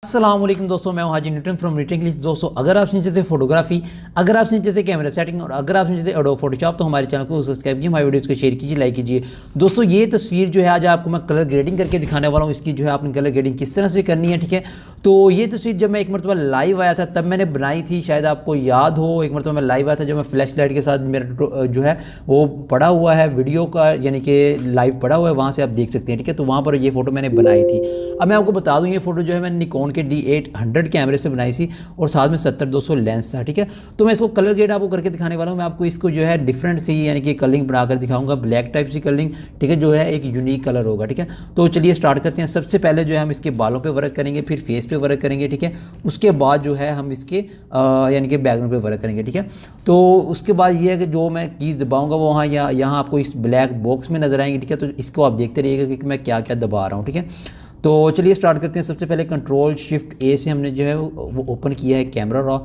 अस्सलाम वालेकुम दोस्तों, मैं हूं हाजी न्यूटन फ्रॉम न्यूटन इंग्लिश। दोस्तों, अगर आप चाहते फोटोग्राफी, अगर आप चाहते कैमरा सेटिंग और अगर आप चाहते एडोब फोटोशॉप, तो हमारे चैनल को सब्सक्राइब कीजिए, हमारी वीडियोस को शेयर कीजिए, लाइक कीजिए। दोस्तों, ये तस्वीर जो है आज आपको मैं कलर ग्रेडिंग करके दिखाने वाला हूँ। इसकी जो है आपने कलर ग्रेडिंग किस तरह से करनी है, ठीक है। तो ये तस्वीर जब मैं एक मरतबा लाइव आया था तब मैंने बनाई थी, शायद आपको याद हो। एक मरतबा मैं लाइव आया था जब मैं फ्लैश लाइट के साथ, मेरा जो है वो पड़ा हुआ है वीडियो का, यानी कि लाइव पड़ा हुआ है, वहाँ से आप देख सकते हैं, ठीक है। तो वहाँ पर ये फोटो मैंने बनाई थी। अब मैं आपको बता दूँ, ये फोटो जो है मैंने निकॉन के D800 कैमरे से बनाई थी और साथ में 70-200 लेंस था, ठीक है। तो मैं इसको कलर ग्रेड आपको करके दिखाने वाला हूँ। मैं आपको इसको जो है डिफरेंट सी, यानी कि कलरिंग बनाकर दिखाऊंगा, ब्लैक टाइप सी कलरिंग, ठीक है, जो है एक यूनिक कलर होगा, ठीक है। तो चलिए स्टार्ट करते हैं। सबसे पहले जो है हम इसके बालों पे वर्क करेंगे, फिर फेस पे वर्क करेंगे, ठीक है। उसके बाद जो है हम इसके यानी कि बैकग्राउंड पे वर्क करेंगे, ठीक है। तो उसके बाद ये है कि जो मैं कीज़ दबाऊंगा वो वहाँ यहाँ आपको इस ब्लैक बॉक्स में नजर आएंगे, ठीक है। तो इसको आप देखते रहिएगा कि मैं क्या क्या दबा रहा हूँ, ठीक है। तो चलिए स्टार्ट करते हैं। सबसे पहले Ctrl+Shift+A से हमने जो है वो ओपन किया है कैमरा रॉ।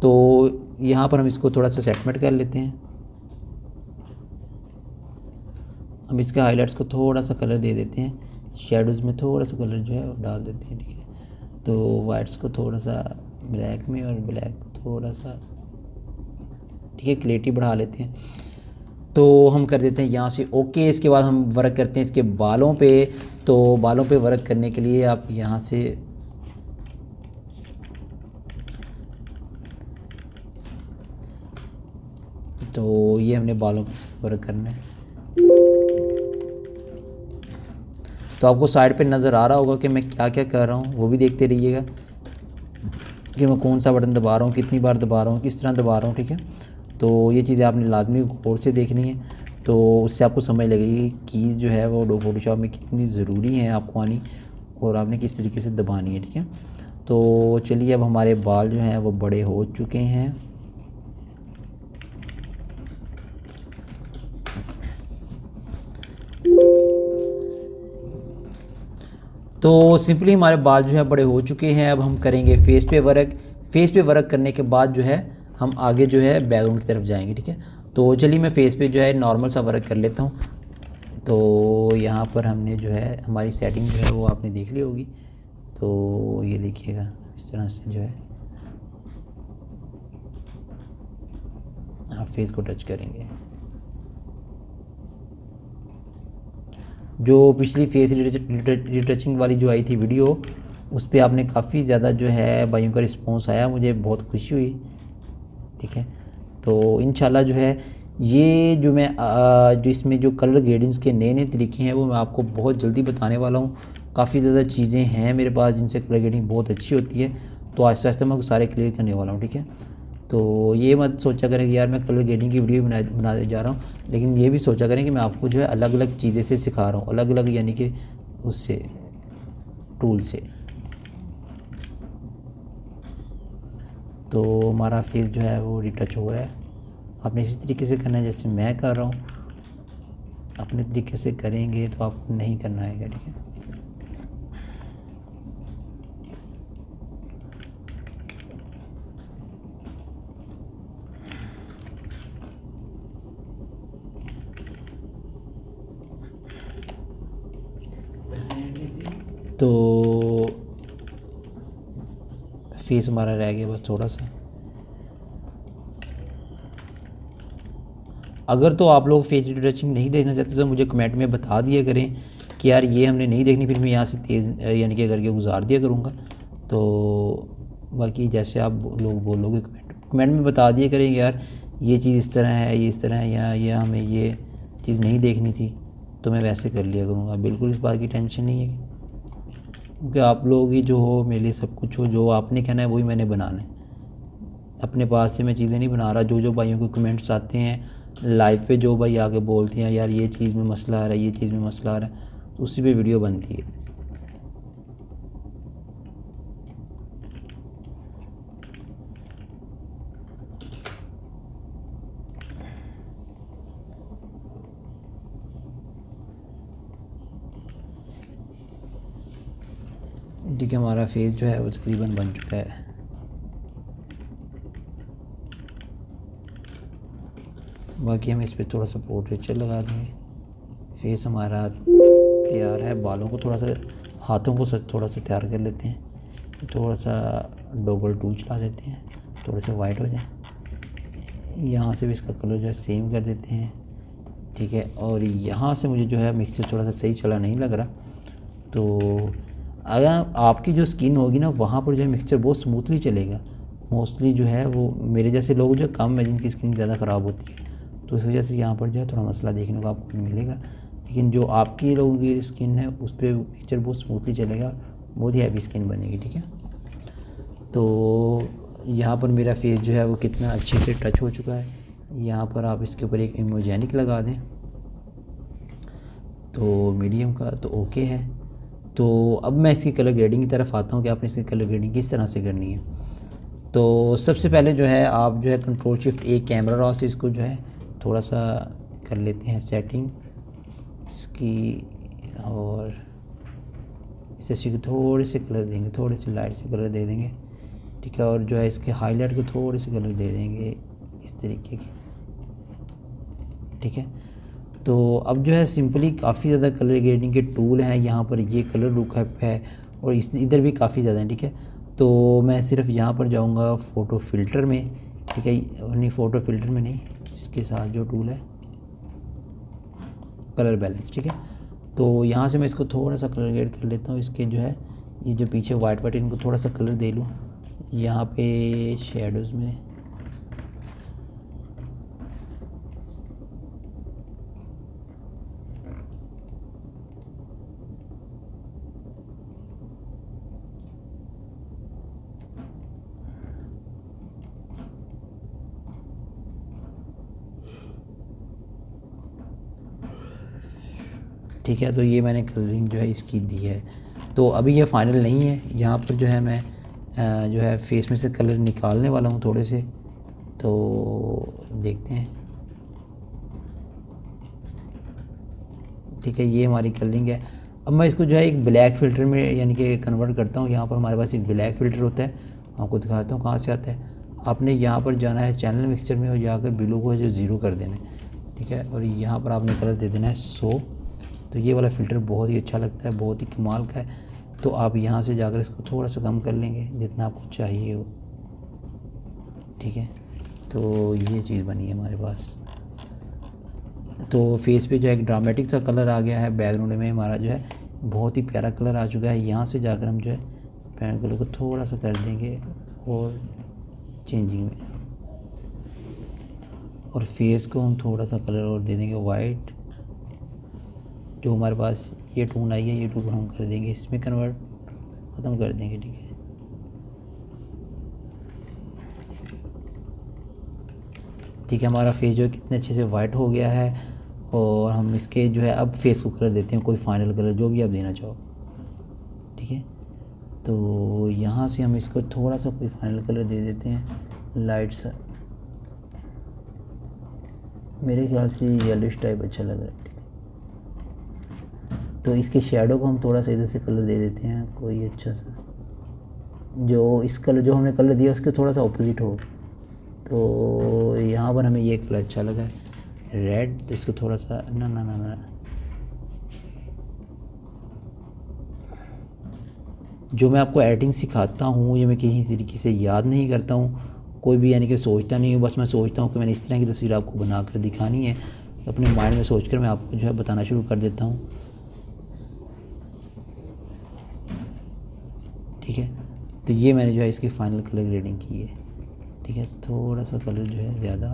तो यहाँ पर हम इसको थोड़ा सा सेटमेंट कर लेते हैं। हम इसके हाइलाइट्स को थोड़ा सा कलर दे देते हैं, शेडोज़ में थोड़ा सा कलर जो है वो डाल देते हैं, ठीक है। तो वाइट्स को थोड़ा सा ब्लैक में और ब्लैक को थोड़ा सा, ठीक है, क्लैरिटी बढ़ा लेते हैं। तो हम कर देते हैं यहाँ से ओके। इसके बाद हम वर्क करते हैं इसके बालों पे। तो बालों पे वर्क करने के लिए आप यहाँ से तो ये हमने बालों पे वर्क करना है। तो आपको साइड पे नज़र आ रहा होगा कि मैं क्या क्या कर रहा हूँ, वो भी देखते रहिएगा कि मैं कौन सा बटन दबा रहा हूँ, कितनी बार दबा रहा हूँ, किस तरह दबा रहा हूँ, ठीक है। तो ये चीज़ें आपने लाजमी गौर से देखनी है। तो उससे आपको समझ लगेगी कि कीज़ जो है वो फोटोशॉप में कितनी ज़रूरी है आपको आनी, और आपने किस तरीके से दबानी है, ठीक है। तो चलिए, अब हमारे बाल जो हैं वो बड़े हो चुके हैं। तो सिंपली हमारे बाल जो है बड़े हो चुके हैं। अब हम करेंगे फेस पे वर्क। फेस पे वर्क करने के बाद जो है हम आगे जो है बैकग्राउंड की तरफ जाएंगे, ठीक है। तो चलिए मैं फेस पे जो है नॉर्मल सा वर्क कर लेता हूँ। तो यहाँ पर हमने जो है हमारी सेटिंग जो है वो आपने देख ली होगी। तो ये देखिएगा, इस तरह से जो है आप फेस को टच करेंगे। जो पिछली फेस रिटचिंग वाली जो आई थी वीडियो, उस पर आपने काफ़ी ज़्यादा जो है भाइयों का रिस्पांस आया, मुझे बहुत खुशी हुई, ठीक है। तो इंशाल्लाह जो है ये जो मैं जो इसमें जो कलर ग्रेडिंग्स के नए नए तरीके हैं वो मैं आपको बहुत जल्दी बताने वाला हूँ। काफ़ी ज़्यादा चीज़ें हैं मेरे पास जिनसे कलर ग्रेडिंग बहुत अच्छी होती है। तो आहिस्ता आहिस्ता मैं सारे क्लियर करने वाला हूँ, ठीक है। तो ये मत सोचा करें कि यार मैं कलर ग्रेडिंग की वीडियो बनाने जा रहा हूँ, लेकिन ये भी सोचा करें कि मैं आपको जो है अलग अलग चीज़ें से सिखा रहा हूँ, अलग अलग यानी कि उससे टूल से। तो हमारा फेस जो है वो रिटच हो रहा है। आपने इसी तरीके से करना है जैसे मैं कर रहा हूँ। अपने तरीके से करेंगे तो आपको नहीं करना है, ठीक है। तो फेस हमारा रह गया बस थोड़ा सा। अगर तो आप लोग फेस रिटचिंग नहीं देखना चाहते तो मुझे कमेंट में बता दिया करें कि यार ये हमने नहीं देखनी, फिर मैं यहाँ से तेज़ यानी कि करके गुजार दिया करूँगा। तो बाकी जैसे आप लोग बोलोगे कमेंट में बता दिया करें यार ये चीज़ इस तरह है, ये इस तरह है, या हमें ये चीज़ नहीं देखनी थी, तो मैं वैसे कर लिया करूँगा। बिल्कुल इस बात की टेंशन नहीं है, क्योंकि आप लोग ही जो हो मेरे लिए सब कुछ हो। जो आपने कहना है वही मैंने बनाना है। अपने पास से मैं चीज़ें नहीं बना रहा। जो जो भाइयों के कमेंट्स आते हैं लाइव पे, जो भाई आके बोलते हैं यार ये चीज़ में मसला आ रहा है, ये चीज़ में मसला आ रहा है, तो उसी पे वीडियो बनती है। ठीक है, हमारा फेस जो है वो तकरीबन बन चुका है। बाकी हम इस पर थोड़ा सा पोर्ट्रेचर लगा देंगे। फेस हमारा तैयार है। बालों को थोड़ा सा, हाथों को थोड़ा सा तैयार कर लेते हैं। थोड़ा सा डॉगल टूल चला देते हैं, थोड़े से वाइट हो जाए। यहाँ से भी इसका कलर जो है सेम कर देते हैं, ठीक है। और यहाँ से मुझे जो है मिक्सर थोड़ा सा सही चला नहीं लग रहा, तो अगर आपकी जो स्किन होगी ना वहाँ पर जो है मिक्सचर बहुत स्मूथली चलेगा। मोस्टली जो है वो मेरे जैसे लोग जो कम है जिनकी स्किन ज़्यादा ख़राब होती है, तो इस वजह से यहाँ पर जो है थोड़ा मसला देखने को आपको मिलेगा। लेकिन जो आपकी लोगों की स्किन है उस पर मिक्सचर बहुत स्मूथली चलेगा, बहुत ही हैवी स्किन बनेगी, ठीक है। तो यहाँ पर मेरा फेस जो है वो कितना अच्छे से टच हो चुका है। यहाँ पर आप इसके ऊपर एक इमोजेनिक लगा दें तो मीडियम का तो ओके है। तो अब मैं इसकी कलर ग्रेडिंग की तरफ आता हूँ कि आपने इसकी कलर ग्रेडिंग किस तरह से करनी है। तो सबसे पहले जो है आप जो है कंट्रोल शिफ्ट ए कैमरा रॉ से इसको जो है थोड़ा सा कर लेते हैं सेटिंग इसकी, और इसे थोड़े से कलर देंगे, थोड़े से लाइट से कलर दे देंगे, ठीक है। और जो है इसके हाईलाइट को थोड़े से कलर दे देंगे इस तरीके के, ठीक है। तो अब जो है सिंपली काफ़ी ज़्यादा कलर ग्रेडिंग के टूल हैं। यहाँ पर ये कलर रुकअप है और इस इधर भी काफ़ी ज़्यादा है, ठीक है। तो मैं सिर्फ यहाँ पर जाऊँगा फ़ोटो फ़िल्टर में, ठीक है। नहीं, फ़ोटो फ़िल्टर में नहीं, इसके साथ जो टूल है कलर बैलेंस, ठीक है। तो यहाँ से मैं इसको थोड़ा सा कलर ग्रेड कर लेता हूँ। इसके जो है ये जो पीछे वाइट वाइट इनको थोड़ा सा कलर दे लूँ यहाँ पे शेडोज़ में, ठीक है। तो ये मैंने कलरिंग जो है इसकी दी है। तो अभी ये फ़ाइनल नहीं है, यहाँ पर जो है मैं जो है फेस में से कलर निकालने वाला हूँ थोड़े से, तो देखते हैं, ठीक है। ये हमारी कलरिंग है। अब मैं इसको जो है एक ब्लैक फ़िल्टर में यानी कि कन्वर्ट करता हूँ। यहाँ पर हमारे पास एक ब्लैक फ़िल्टर होता है, आपको दिखाता हूँ कहाँ से आता है। आपने यहाँ पर जाना है चैनल मिक्सचर में और जाकर ब्लू को जो ज़ीरो कर देना है, ठीक है। और यहाँ पर आपने कलर दे देना है 100। तो ये वाला फ़िल्टर बहुत ही अच्छा लगता है, बहुत ही कमाल का है। तो आप यहाँ से जाकर इसको थोड़ा सा कम कर लेंगे जितना आपको चाहिए हो, ठीक है। तो ये चीज़ बनी है हमारे पास। तो फेस पे जो है एक ड्रामेटिक सा कलर आ गया है, बैकग्राउंड में हमारा जो है बहुत ही प्यारा कलर आ चुका है। यहाँ से जाकर हम जो है पैन कलर को थोड़ा सा कर देंगे और चेंजिंग में, और फेस को हम थोड़ा सा कलर और दे देंगे वाइट। जो हमारे पास ये टून आई है ये टून हम कर देंगे इसमें कन्वर्ट, ख़त्म कर देंगे, ठीक है। ठीक है, हमारा फेस जो है कितने अच्छे से वाइट हो गया है। और हम इसके जो है अब फेस को कलर देते हैं, कोई फाइनल कलर जो भी आप देना चाहो, ठीक है। तो यहाँ से हम इसको थोड़ा सा कोई फाइनल कलर दे देते हैं लाइट सा, मेरे ख्याल से येलोइश टाइप अच्छा लग रहा है। तो इसके शेडो को हम थोड़ा सा इधर से कलर दे देते हैं कोई अच्छा सा, जो इस कलर जो हमने कलर दिया उसके थोड़ा सा ऑपोजिट हो। तो यहाँ पर हमें ये कलर अच्छा लगा है रेड, तो इसको थोड़ा सा ना ना ना ना जो मैं आपको एडिटिंग सिखाता हूँ ये मैं किसी तरीके से याद नहीं करता हूँ, कोई भी यानी कि सोचता नहीं हूँ। बस मैं सोचता हूँ कि मैंने इस तरह की तस्वीर आपको बना कर दिखानी है, अपने माइंड में सोचकर मैं आपको जो है बताना शुरू कर देता हूँ, ठीक है। तो ये मैंने जो है इसकी फ़ाइनल कलर ग्रेडिंग की है, ठीक है। थोड़ा सा कलर जो है ज़्यादा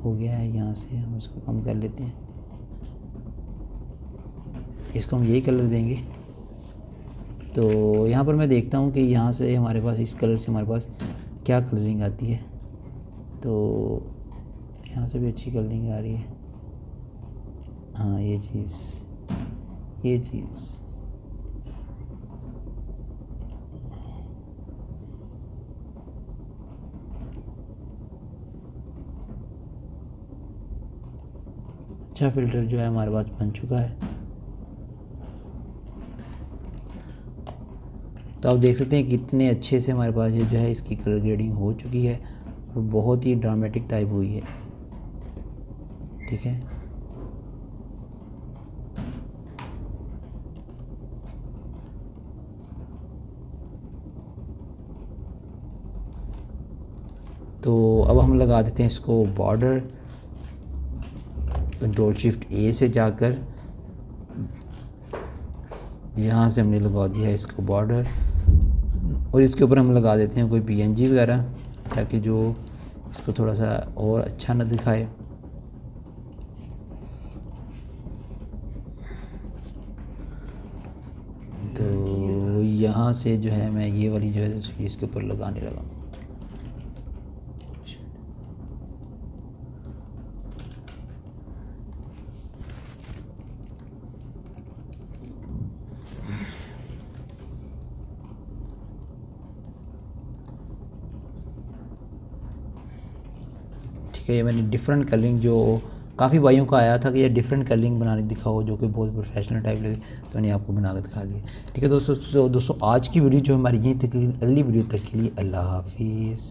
हो गया है, यहाँ से हम इसको कम कर लेते हैं। इसको हम यही कलर देंगे। तो यहाँ पर मैं देखता हूँ कि यहाँ से हमारे पास इस कलर से हमारे पास क्या कलरिंग आती है। तो यहाँ से भी अच्छी कलरिंग आ रही है, हाँ ये चीज़ अच्छा फ़िल्टर जो है हमारे पास बन चुका है। तो आप देख सकते हैं कितने अच्छे से हमारे पास ये जो है इसकी कलर ग्रेडिंग हो चुकी है और बहुत ही ड्रामेटिक टाइप हुई है, ठीक है। तो अब हम लगा देते हैं इसको बॉर्डर, कंट्रोल शिफ्ट ए से जाकर यहाँ से हमने लगा दिया इसको बॉर्डर, और इसके ऊपर हम लगा देते हैं कोई पीएनजी वगैरह, ताकि जो इसको थोड़ा सा और अच्छा ना दिखाए। तो यहाँ से जो है मैं ये वाली जो है तस्वीर इसके ऊपर लगाने लगा। ठीक है, ये मैंने डिफरेंट कलरिंग, जो काफ़ी भाइयों का आया था कि ये डिफरेंट कलरिंग बनाने दिखाओ जो कि बहुत प्रोफेशनल टाइप लगे, तो मैंने आपको बना कर दिखा दिया। ठीक है दोस्तों, आज की वीडियो जो हमारी यहीं तक, अगली वीडियो तक के लिए अल्लाह हाफिज़।